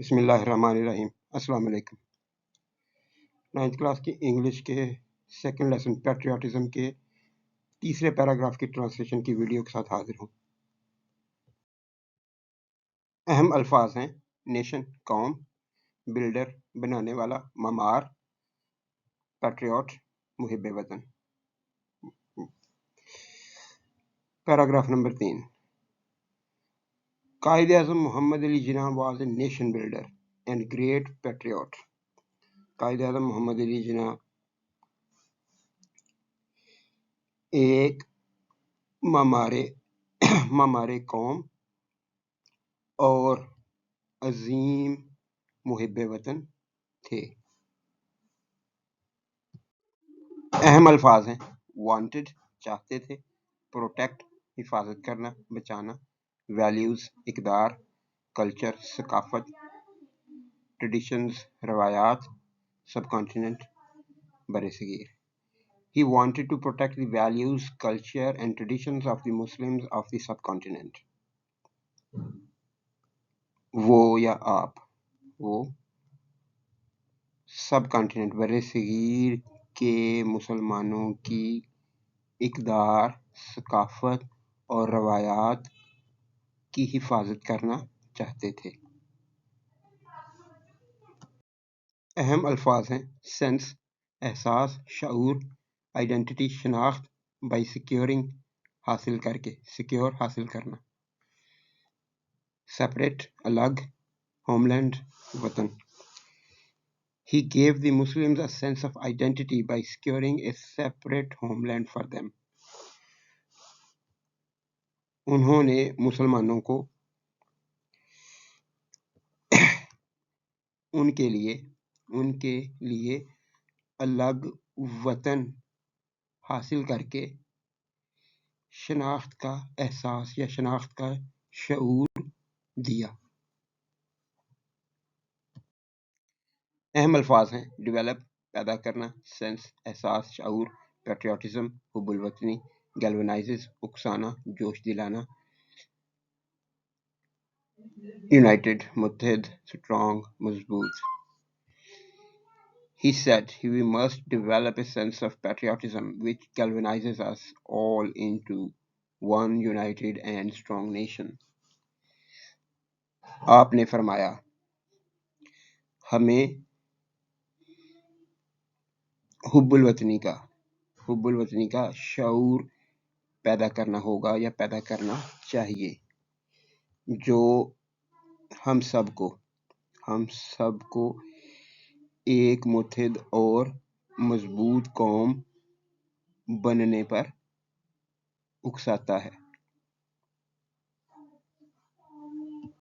बिस्मिल्लाहिर्रहमानिर्रहीम। अस्सलाम वालेकुम। 9th क्लास की इंग्लिश के सेकंड लेसन पैट्रियाटिज्म के तीसरे पैराग्राफ की ट्रांसलेशन की वीडियो के साथ हाजिर हूँ। अहम अल्फाज हैं नेशन कौम, बिल्डर बनाने वाला, ममार पैट्रियट मुहिब वतन। Paragraph number 3। Quaid Azam Mohammad Ali Jinnah was a nation builder and great patriot. Quaid Azam Mohammad Ali Jinnah एक ममारे कौम और अजीम मुहिब वतन थे। अहम अल्फाज हैं वांटेड चाहते थे, प्रोटेक्ट हिफाजत करना बचाना, वैल्यूज इकदार, कल्चर सकाफत, ट्रेडिशंस रवायात, सबकॉन्टिनेंट बरसगीर। He wanted to protect the values, culture and traditions of the Muslims of the subcontinent. वो या आप, वो सब कॉन्टिनेंट बरसगीर के मुसलमानों की इकदार, सकाफत और रवायात की हिफाजत करना चाहते थे। अहम अल्फाज हैं सेंस एहसास, शऊर, आइडेंटिटी शनाख्त, बाई सिक्योरिंग हासिल करके, सिक्योर हासिल करना, सेपरेट अलग, होमलैंड वतन। He gave the Muslims a sense of identity by securing a separate homeland for them. उन्होंने मुसलमानों को उनके लिए अलग वतन हासिल करके शनाख्त का एहसास या शनाख्त का शऊर दिया। अहम अल्फाज हैं डेवलप पैदा करना, सेंस एहसास, शऊर, पैट्रियाटिज्म हुब्बुल वतनी, गैल्वनाइजेस उकसाना, जोश दिलाना, यूनाइटेड मुत्तहिद, स्ट्रॉन्ग मजबूत। He said we must develop a sense of patriotism which galvanizes us all into one united and strong nation. आपने फरमाया हमें हुब्बुल वतनी का शऊर पैदा करना होगा या पैदा करना चाहिए, जो हम सबको एक मुत्तहिद और मजबूत कौम बनने पर उकसाता है।